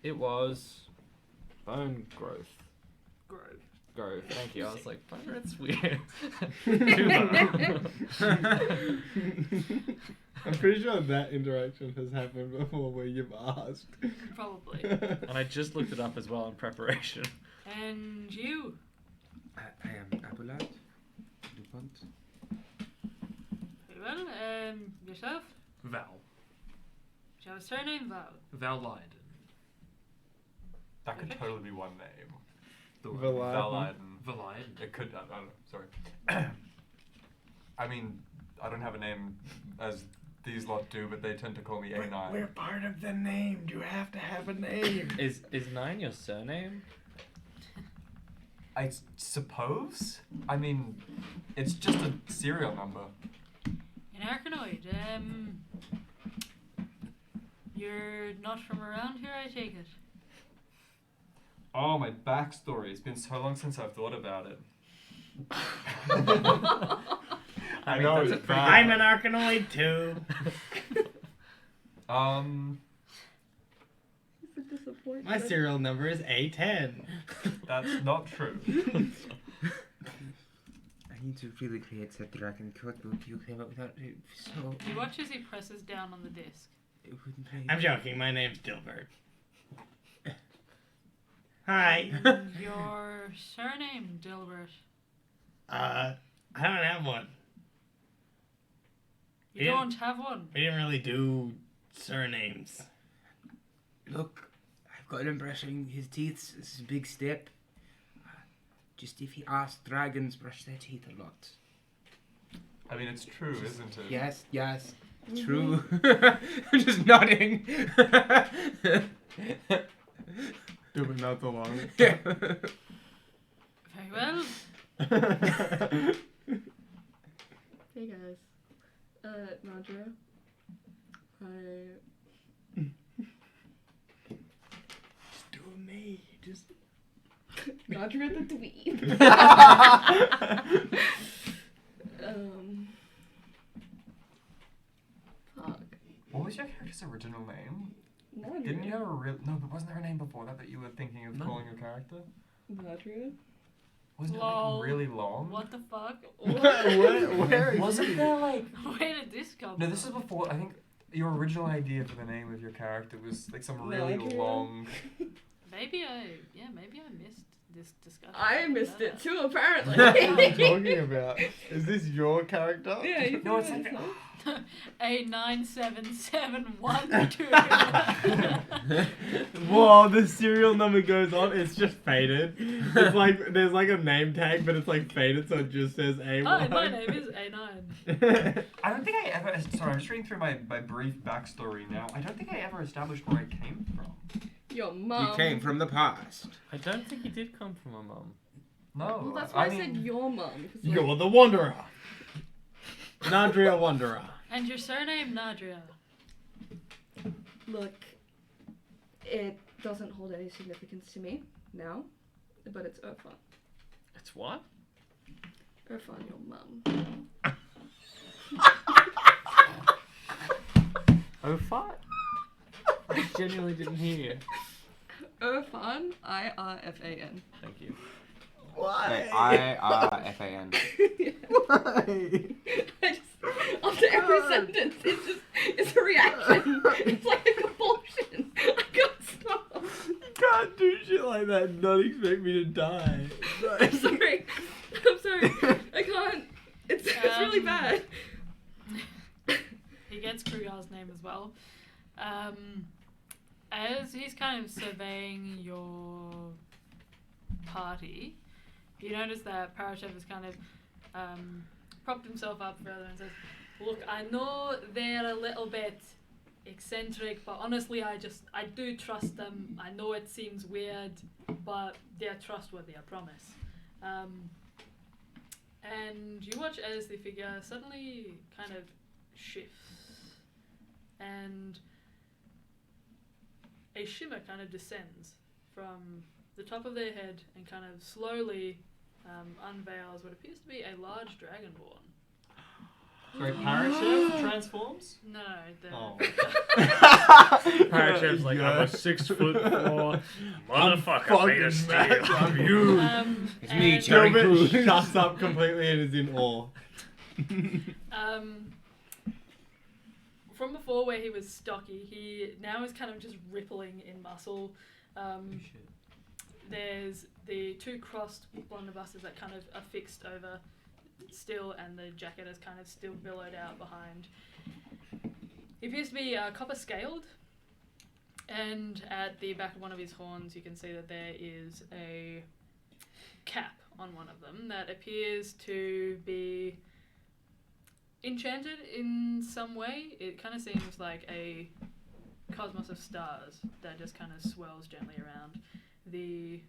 B: It was bone growth. Grove. Thank you. I was like, bone growth's weird.
F: I'm pretty sure that interaction has happened before where you've asked.
A: Probably.
B: And I just looked it up as well in preparation.
A: And you.
D: I am Abelard. DuPont.
A: Very well. Yourself?
C: Val.
A: Do you have a surname, Val?
C: Val Leiden.
G: That could
A: Okay.
G: totally be one name.
C: The
G: Validen.
C: Validen.
G: It could. I don't know. Sorry. I mean, I don't have a name as these lot do, but they tend to call me A9.
F: We're part of the name. You have to have a name.
B: Is 9 your surname?
G: I suppose. I mean, it's just a serial number.
A: In Arkanoid. You're not from around here, I take it.
G: Oh, my backstory. It's been so long since I've thought about it.
B: I
G: know,
B: that's
G: it's
B: a pretty
G: bad.
F: I'm an Arkanoid too.
E: It's a disappointment.
F: My serial number is A10.
G: That's not true.
D: I need to really create that dragon cookbook you came up without it. So
A: You watch as he presses down on the disc.
D: it wouldn't be.
F: I'm joking. My name's Dilbert. Hi.
A: Your surname, Dilbert.
F: I don't have one.
A: You
F: Yeah.
A: don't have one.
F: We didn't really do surnames.
D: Look, I've got an impression his teeth. This is a big step. Just if he asked, dragons brush their teeth a lot.
G: I mean, it's true, isn't it?
D: Yes, true. I'm just nodding.
F: Do but not so long.
A: Very well.
E: Hey guys. Nadra.
F: Just do me. Just.
E: Nadra the dweeb. Fuck.
G: What was your character's original name?
E: Nadra.
G: Didn't you have a real... No, but wasn't there a name before that you were thinking of
B: No.
G: calling your character?
E: Nadra?
G: Wasn't it
A: Lol.
G: like really long?
A: What the fuck?
F: Where is
G: Wasn't
F: he?
G: there like...
A: Where did this come
G: No,
A: from?
G: this is before... I think your original idea for the name of your character was like some really
E: Nadria?
G: long...
A: Maybe I missed this discussion.
E: I missed it too, apparently.
F: What are you talking about? Is this your character?
E: Yeah, you
G: No, it's
E: said
G: like...
E: so.
A: A97712.
F: Whoa, the serial number goes on. It's just faded. It's like there's like a name tag, but it's like faded, so it just says A1.
A: Hi, my name is A9.
G: I don't think I ever... Sorry, I'm just reading through my brief backstory now. I don't think I ever established where I came from.
E: Your mom.
D: You came from the past.
B: I don't think you did come from a mum.
G: No,
E: Well, that's why I,
G: mean,
E: said your mom. 'cause, like,
F: You're the Wanderer. Nadria Wanderer.
A: And your surname, Nadria.
E: Look, it doesn't hold any significance to me now. but it's Irfan.
B: It's what?
E: Irfan, your mum.
B: Oh, fuck. I genuinely didn't hear.
E: Irfan, Irfan.
B: Thank you.
F: Why?
D: I-R-F-A-N.
F: Why?
E: After every sentence, it's a reaction. It's like a compulsion. I can't stop.
F: You can't do shit like that and not expect me to die.
E: I'm sorry. I can't. It's really bad.
A: He gets Krugar's name as well. As he's kind of surveying your party, you notice that Parashev has kind of propped himself up further and says, "Look, I know they're a little bit eccentric, but honestly, I do trust them. I know it seems weird, but they're trustworthy, I promise." And you watch as the figure suddenly kind of shifts, and a shimmer kind of descends from the top of their head and kind of slowly unveils what appears to be a large dragonborn.
G: Sorry, Parashev transforms?
A: No, the
G: Oh.
B: Parashev's like, I'm a 6'4" motherfucker made of steel.
F: I'm you.
D: It's me,
A: and,
D: Charlie
F: Gilbert
D: Cruz.
F: shuts up completely and is in awe.
A: From before where he was stocky, he now is kind of just rippling in muscle. There's the two crossed blunderbusses that kind of are fixed over still, and the jacket is kind of still billowed out behind. He appears to be copper scaled, and at the back of one of his horns you can see that there is a cap on one of them that appears to be enchanted in some way. It kind of seems like a cosmos of stars that just kind of swirls gently around the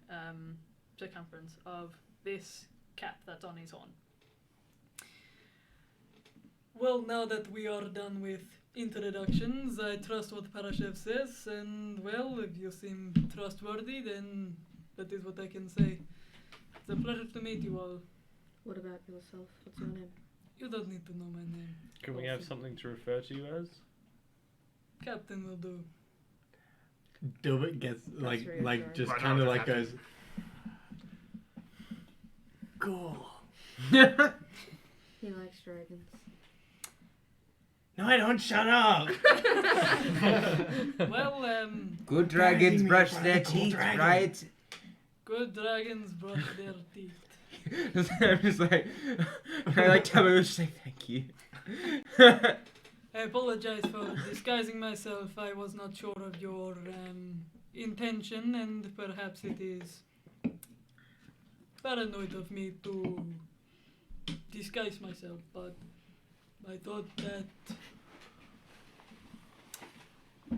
A: circumference of this cap that's on his horn. Well, now that we are done with introductions, I trust what Parashev says, and well, if you seem trustworthy, then that is what I can say. It's a pleasure to meet you all.
E: What about yourself? What's your name?
A: You don't need to know my name.
B: Can we have something to refer to you as?
A: Captain will do.
F: Gilbert gets
E: reassuring.
F: just
B: Right,
F: kind of
B: no,
F: like
B: Captain.
F: goes, cool.
E: He likes dragons.
F: No, I don't. Shut up.
A: Well,
D: Good dragons
F: Dragging me
D: brush
F: in front
D: their
F: of a cool
D: teeth,
F: dragon.
D: right?
A: good dragons brush their teeth.
D: I'm just like, I like tell me to say thank you.
A: I apologize for disguising myself. I was not sure of your intention, and perhaps it is paranoid of me to disguise myself, but I thought that,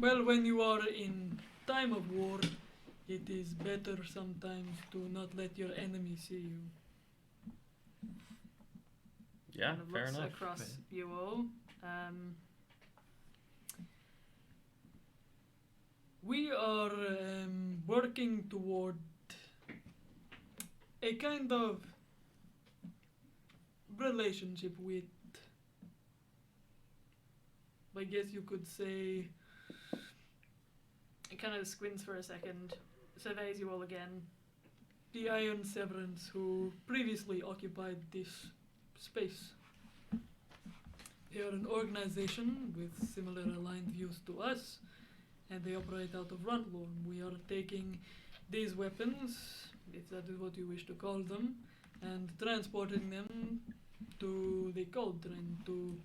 A: well, when you are in time of war, it is better sometimes to not let your enemy see you.
B: Yeah,
A: Kind of
B: fair
A: looks
B: enough.
A: across you all. We are working toward a kind of relationship with, I guess you could say. It kind of squints for a second, surveys you all again. The Iron Severance, who previously occupied this space. They are an organization with similar aligned views to us, and they operate out of Runtlorn. We are taking these weapons, if that is what you wish to call them, and transporting them to the Cauldron to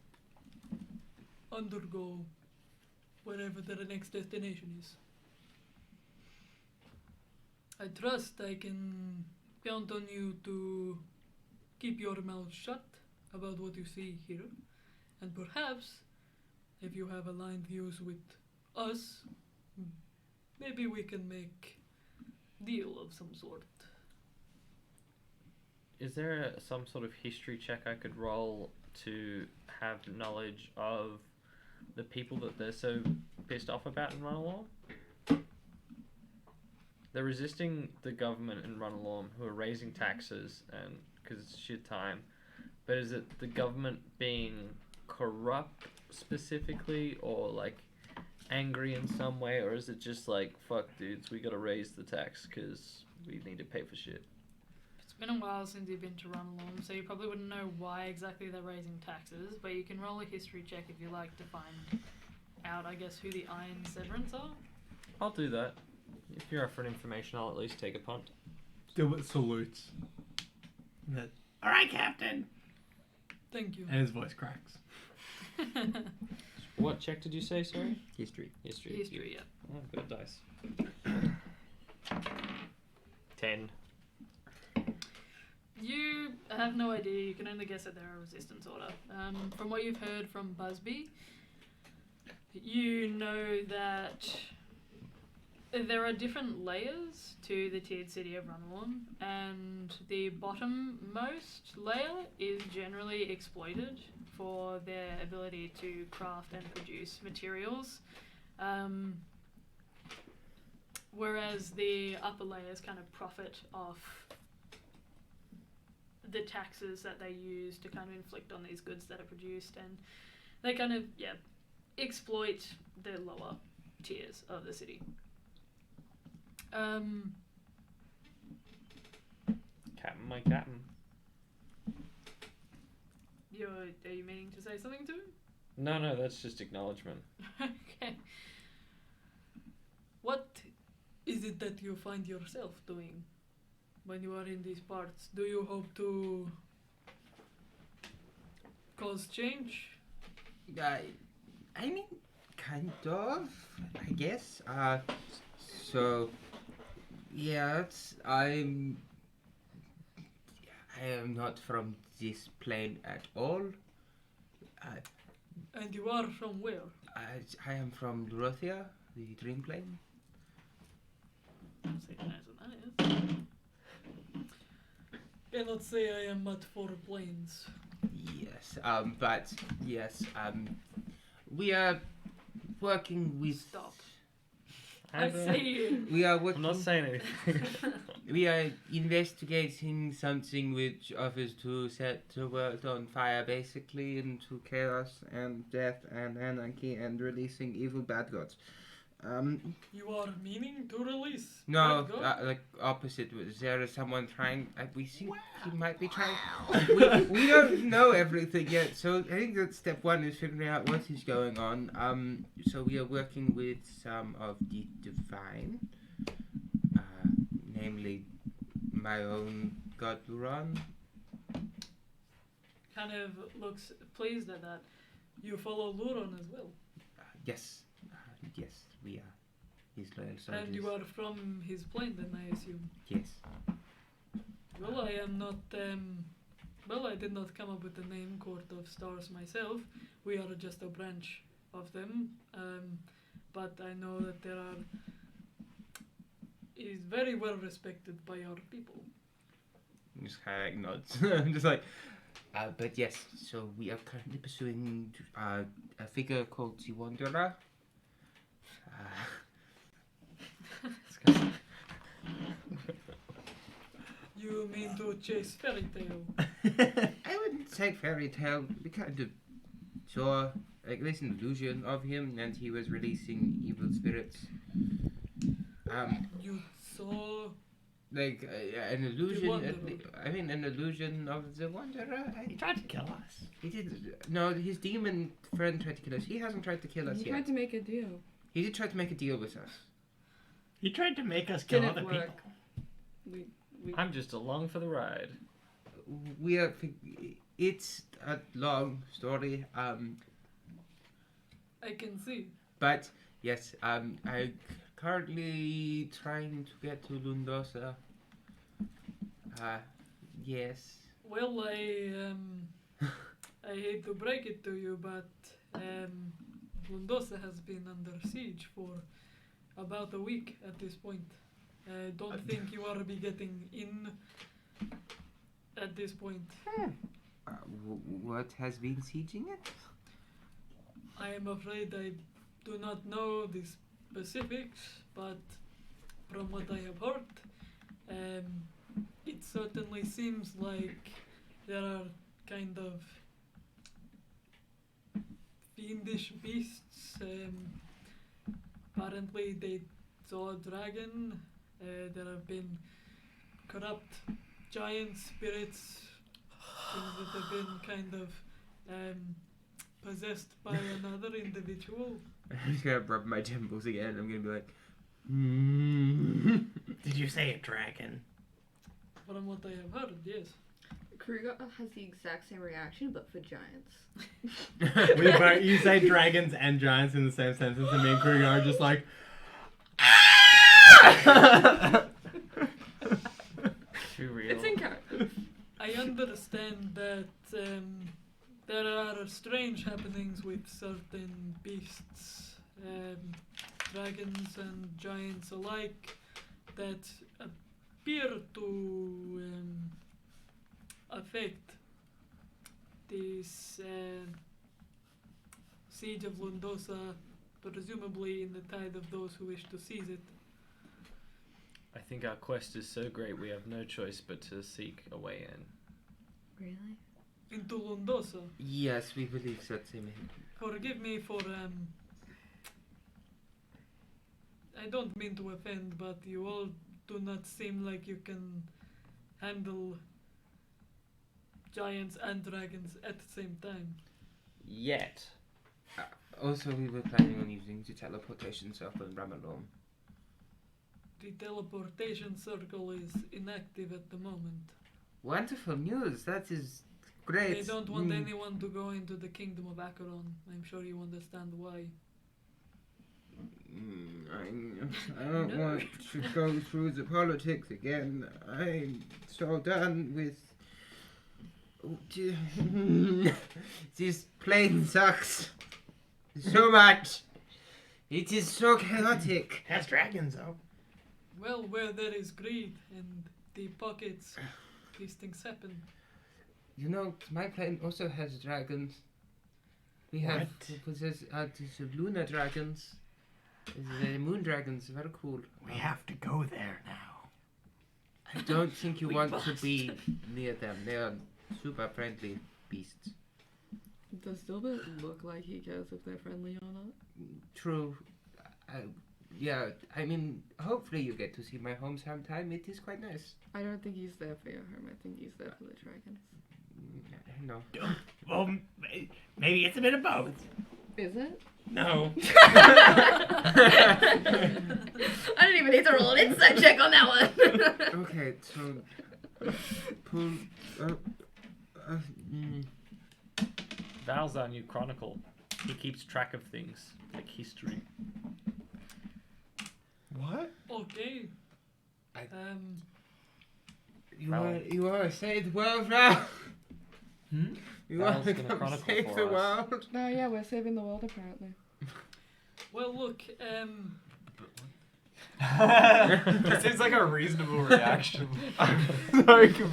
A: undergo wherever their next destination is. I trust I can count on you to keep your mouth shut about what you see here, and perhaps, if you have aligned views with us, maybe we can make deal of some sort.
B: Is there some sort of history check I could roll to have knowledge of the people that they're so pissed off about in Runalong? they're resisting the government in Runalorm who are raising taxes and because it's shit time. But is it the government being corrupt specifically or like angry in some way, or is it just like fuck dudes, we gotta raise the tax because we need to pay for shit?
A: It's been a while since you've been to Runalorm, so you probably wouldn't know why exactly they're raising taxes, but you can roll a history check if you like to find out, I guess, who the Iron Severants are.
B: I'll do that. If you're up for information, I'll at least take a punt.
F: Gilbert salutes. All right, Captain.
A: Thank you.
F: And his voice cracks.
B: What check did you say, sorry?
D: History.
B: History.
A: History, yeah.
B: Oh, good dice. 10.
A: You have no idea. You can only guess that they're a resistance order. From what you've heard from Busby, you know that there are different layers to the tiered city of Runalorm, and the bottommost layer is generally exploited for their ability to craft and produce materials, whereas the upper layers kind of profit off the taxes that they use to kind of inflict on these goods that are produced, and they kind of, exploit the lower tiers of the city.
B: Captain, my captain.
A: Are you meaning to say something to him?
B: No, that's just acknowledgement.
A: Okay. What is it that you find yourself doing when you are in these parts? Do you hope to cause change?
D: I mean, kind of, I guess. So, yeah, I am not from this plane at all.
A: And you are from where?
D: I am from Dorothea, the dream plane.
A: I'll say that as it is. Cannot say I am much for planes.
D: Yes, but yes, we are working with.
A: Stop. I say
D: We are
B: I'm
D: working.
B: not saying anything.
D: We are investigating something which offers to set the world on fire, basically, into chaos and death and anarchy and releasing evil bad gods.
A: you are meaning to release.
D: No,
A: bad God?
D: like opposite. There is someone trying. We think he might be trying. We don't know everything yet, so I think that step one is figuring out what is going on. So we are working with some of the divine, namely my own god Luran.
A: Kind of looks pleased at that. You follow Luron as well.
D: Yes, yes, we are his loyal soldiers.
A: And you are from his plane then, I assume.
D: Yes.
A: Well, I am not, I did not come up with the name Court of Stars myself. We are just a branch of them. But I know that is very well respected by our people.
D: Just kind of like nods. I'm just like, but yes, so we are currently pursuing a figure called the Wanderer.
A: You mean to chase fairy tale?
D: I wouldn't say fairy tale. We kind of saw like there's an illusion of him, and he was releasing evil spirits.
A: You saw
D: Like an illusion.
A: Wanderer.
D: An illusion of the Wanderer.
F: He tried to kill us.
D: He did. No, his demon friend tried to kill us. He hasn't tried to kill us
E: He
D: yet.
E: tried to make a deal.
D: He did try to make a deal with us.
F: He tried to make us kill
E: Didn't
F: other
E: work.
F: people.
E: We
B: I'm just along for the ride.
D: We are. It's a long story.
A: I can see.
D: But yes, I'm currently trying to get to Lundosa. Yes.
A: Well, I hate to break it to you, but Lundosa has been under siege for about a week at this point. I don't think you are be getting in at this point.
D: What has been sieging it?
A: I am afraid I do not know the specifics, but from what I have heard, it certainly seems like there are kind of fiendish beasts. Apparently they saw a dragon. There have been corrupt giant spirits, things that have been kind of possessed by another individual.
D: I'm just gonna rub my temples again. I'm gonna be like,
F: Did you say a dragon?
A: From what I have heard, yes.
E: Kruger has the exact same reaction, but for giants.
F: You say dragons and giants in the same sentence, and me and Kruger are just like.
B: Too real.
E: It's in character.
A: I understand that there are strange happenings with certain beasts, dragons and giants alike, that appear to affect this siege of Lundosa, presumably in the tide of those who wish to seize it.
B: I think our quest is so great we have no choice but to seek a way in.
E: Really?
A: Into Lundosa.
D: yes, we believe so, Timmy.
A: Forgive me for I don't mean to offend, but you all do not seem like you can handle giants and dragons at the same time.
B: Yet.
D: Also, we were planning on using the teleportation circle in Ramalom.
A: The teleportation circle is inactive at the moment.
D: Wonderful news. That is great.
A: They don't want anyone to go into the kingdom of Acheron. I'm sure you understand why.
D: I don't want to go through the politics again. I'm so done with. This plane sucks so much. It is so chaotic.
F: Has dragons though.
A: Well, where there is greed and deep pockets, these things happen.
D: You know, my plane also has dragons. We have there's lunar dragons. The moon dragons, very cool.
F: We have to go there now.
D: I don't think you
F: We
D: want
F: must.
D: to be near them. They are super friendly beasts.
E: Does Dilbert look like he cares if they're friendly or not?
D: True. Yeah, I mean, hopefully you get to see my home sometime. It is quite nice.
E: I don't think he's there for your home. I think he's there for the dragons.
D: No.
F: Well, maybe it's a bit of both.
E: Is it?
F: No.
E: I didn't even need to roll an insight check on that one.
D: Okay, so pull up.
B: Val's our new Chronicle. He keeps track of things, like history.
G: What?
A: Okay.
D: I-
A: Um,
D: You want to save the world now?
G: Hmm?
D: You
B: Val's
D: want to
B: gonna
D: come
B: chronicle
D: save
B: for
D: the
B: us.
D: world?
E: No, yeah, we're saving the world apparently.
A: well, look,
G: That seems like a reasonable reaction.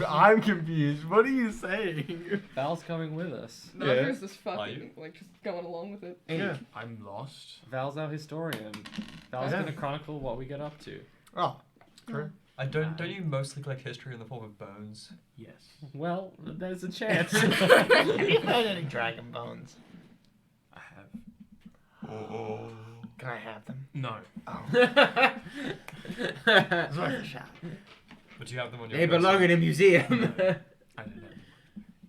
F: I'm confused. What are you saying?
B: Val's coming with us.
E: No,
F: Yeah.
E: there's just
G: Are you?
E: fucking, like, just going along with it.
D: Hey,
F: Yeah.
C: I'm lost.
B: Val's our historian. Val's
F: Yeah.
B: gonna chronicle what we get up to.
F: Oh, true.
G: Don't you mostly collect history in the form of bones?
C: Yes.
B: Well, there's a chance.
F: Have you found any dragon bones?
C: I have.
F: Can I have them?
C: No.
F: Oh. It's worth a shot.
G: But you have them on your
D: They
G: person.
D: belong in a museum.
C: I don't know.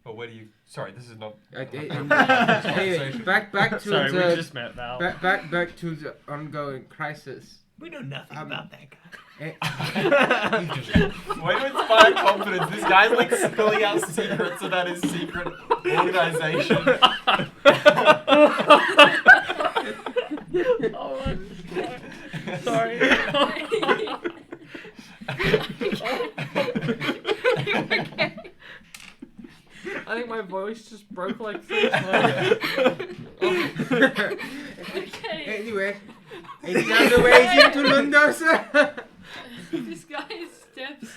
G: But where do you? Sorry, this is not.
D: Anyway, back to
B: Sorry, we
D: the
B: just met Val.
D: back to the ongoing crisis.
F: We know nothing about that guy.
G: Way to inspire confidence. This guy's like spilling out secrets about his secret organization.
B: Oh, I'm sorry. I think my voice just broke like 3 times.
A: okay.
D: Anyway, any other ways into Lundosa?
A: This guy steps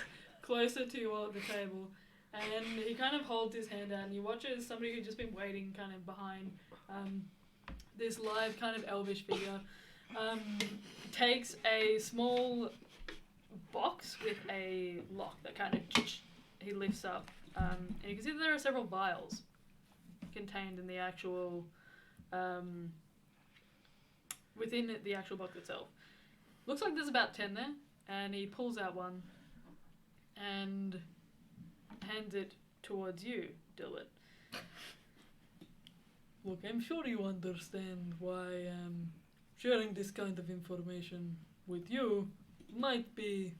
A: closer to you all at the table, and he kind of holds his hand out, and you watch as somebody who's just been waiting kind of behind this live kind of elvish figure takes a small box with a lock that kind of he lifts up, and you can see that there are several vials contained in the actual within the actual box itself. Looks like there's about 10 there, and he pulls out one and hands it towards you, Dilbert. Look, I'm sure you understand why sharing this kind of information with you might be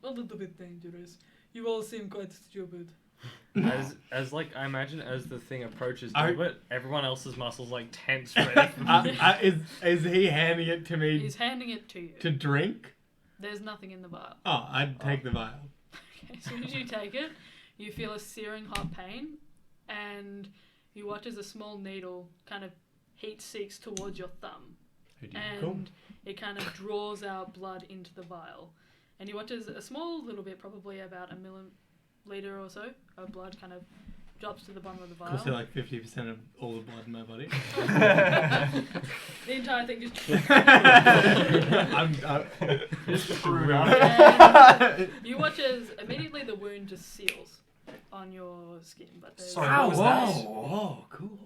A: a little bit dangerous. You all seem quite stupid.
B: As like I imagine as the thing approaches
F: I-
B: Gilbert, everyone else's muscles like tense ready for
F: Is he handing it to me
A: He's handing it to you.
F: to drink?
A: There's nothing in the vial.
F: Oh, I'd take the vial.
A: Okay, as soon as you take it, you feel a searing hot pain, and you watch as a small needle kind of heat seeks towards your thumb,
C: Who do you?
A: and
F: Cool.
A: it kind of draws out blood into the vial. And you watch as a small little bit, probably about a milliliter or so, of blood kind of drops to the bottom of the vial.
F: Cost like 50% of all the blood in my body.
A: The entire thing just.
G: Just screwed
A: And you watch as immediately the wound just seals on your skin, but there's
G: Sorry, what was that?
F: Whoa, cool.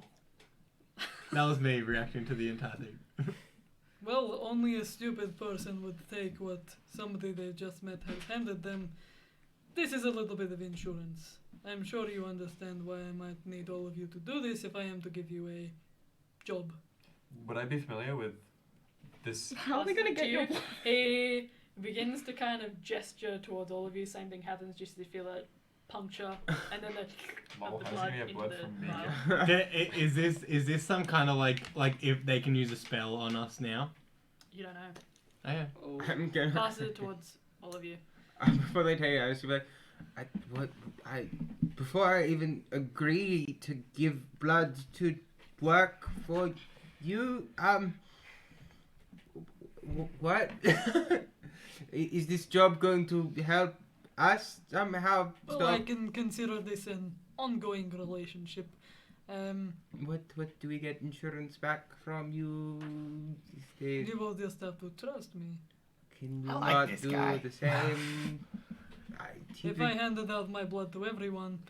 F: That was me reacting to the entire thing.
A: Well, only a stupid person would take what somebody they just met has handed them. This is a little bit of insurance. I'm sure you understand why I might need all of you to do this if I am to give you a job.
G: Would I be familiar with this?
E: How are we gonna get your blood?
A: He begins to kind of gesture towards all of you. Same thing happens, just as you feel a puncture, and then the
G: Lol,
A: of the
G: how's
A: blood
G: he gonna get
A: into
G: blood
A: the
G: from me?
A: vial.
F: Is this some kind of like if they can use a spell on us now?
A: You don't know.
F: Oh, yeah.
D: I'm gonna.
A: Passes it towards all of you.
D: Before they tell you, I just be like, before I even agree to give blood to work for you, what? Is this job going to help us somehow?
A: Well, I can consider this an ongoing relationship.
D: What do we get insurance back from you?
A: You will just have to trust me.
D: Can you
F: I like
D: not
F: this
D: do
F: guy.
D: the same?
A: If I handed out my blood to everyone,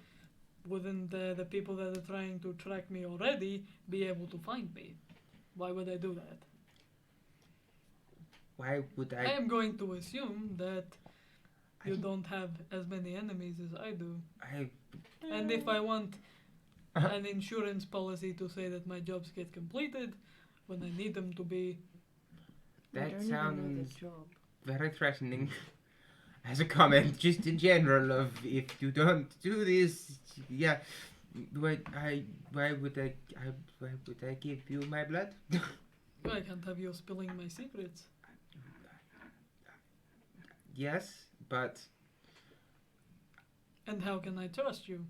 A: wouldn't the people that are trying to track me already be able to find me? Why would I do that?
D: Why would
A: I am going to assume that you don't have as many enemies as I do. And if I want an insurance policy to say that my jobs get completed when I need them to be,
D: That sounds very threatening. As a comment, just in general, of if you don't do this, yeah, why would I give you my blood?
A: I can't have you spilling my secrets.
D: Yes, but
A: And how can I trust you?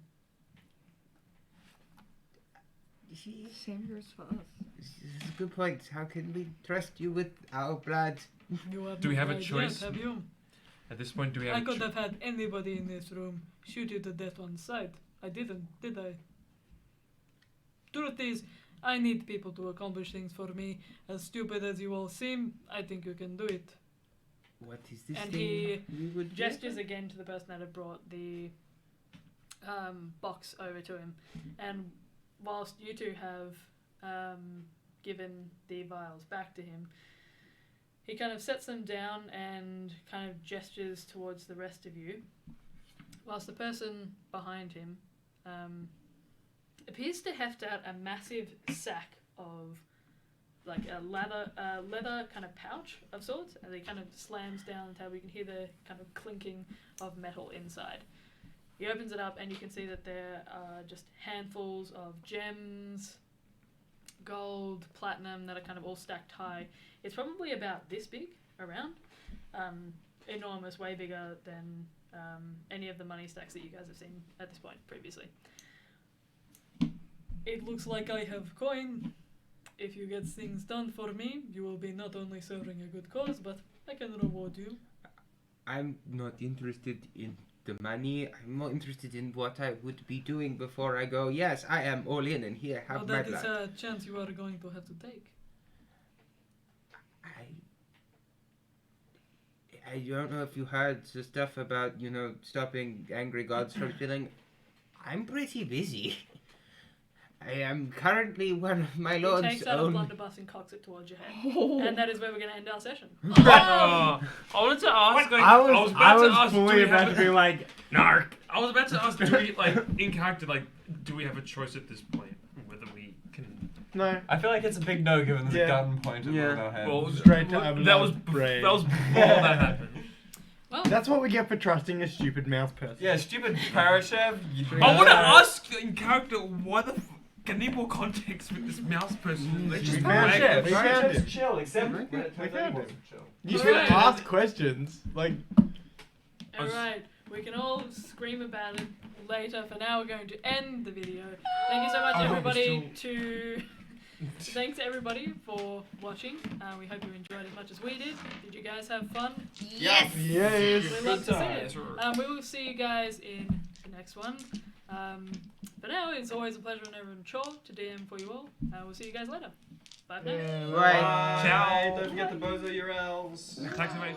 E: Same goes for us.
D: this is a good point. How can we trust you with our blood?
A: You have
C: Do we
A: not
C: have a
A: died
C: choice?
A: Yet, have you?
C: At this point, do we have?
A: I could have had anybody in this room shoot you to death on sight. I didn't, did I? Truth is, I need people to accomplish things for me. As stupid as you all seem, I think you can do it.
D: What is this
A: And
D: thing
A: he
D: we would
A: Gestures
D: get?
A: again to the person that had brought the box over to him. And whilst you two have given the vials back to him, he kind of sets them down and kind of gestures towards the rest of you, whilst the person behind him appears to heft out a massive sack of like a leather kind of pouch of sorts, and he kind of slams down the table. You can hear the kind of clinking of metal inside. He opens it up and you can see that there are just handfuls of gems, gold, platinum that are kind of all stacked high. It's probably about this big around. Enormous, way bigger than any of the money stacks that you guys have seen at this point previously. It looks like I have coin. If you get things done for me, you will be not only serving a good cause, but I can reward you.
D: I'm not interested in the money. I'm more interested in what I would be doing before I go, yes, I am all in and here, have
A: Well,
D: my
A: that is
D: blood.
A: a chance you are going to have to take.
D: I don't know if you heard the stuff about, stopping angry gods from stealing. I'm pretty busy. I am currently one of my
A: He
D: lord's
A: takes out a
D: own...
A: blunderbuss and cocks it towards your head.
E: Oh.
A: And that is where we're going to end our session.
C: I wanted to ask. Like,
F: I was
C: about to ask, do
F: fully
C: we
F: about
C: have
F: to be like, narc.
C: I was about to ask, do we, like, in character, like, do we have a choice at this point whether we can?
F: No.
G: I feel like it's a big no given there's
F: Yeah.
G: a gun pointed
B: Yeah.
G: at our head.
C: Well,
F: Straight to
C: that
F: Abelard's
C: was
F: brain.
C: that was before that happened.
A: Well,
F: That's what we get for trusting a stupid mouse person.
G: Yeah, stupid Parashev.
C: I want to ask in character why the. Can need more context with this mouse person? They just
F: We found
C: whack
F: it. We found
G: Parashev's
F: him.
G: chill, except when it
F: We
G: turns out
F: found
G: he
F: him.
G: wasn't chill.
F: You should
A: Alright.
F: ask questions. Like,
A: alright. We can all scream about it later. For now, we're going to end the video. Thank you so much, everybody, Thanks to everybody for watching. We hope you enjoyed as much as we did. Did you guys have fun?
E: Yes.
F: yes.
A: We love to see it.
C: times.
A: We will see you guys in the next one. For now, it's always a pleasure and never a chore to DM for you all. We'll see you guys later. Bye for now.
D: Right.
C: Ciao.
G: Don't forget the Bozo URLs.
C: Taximation.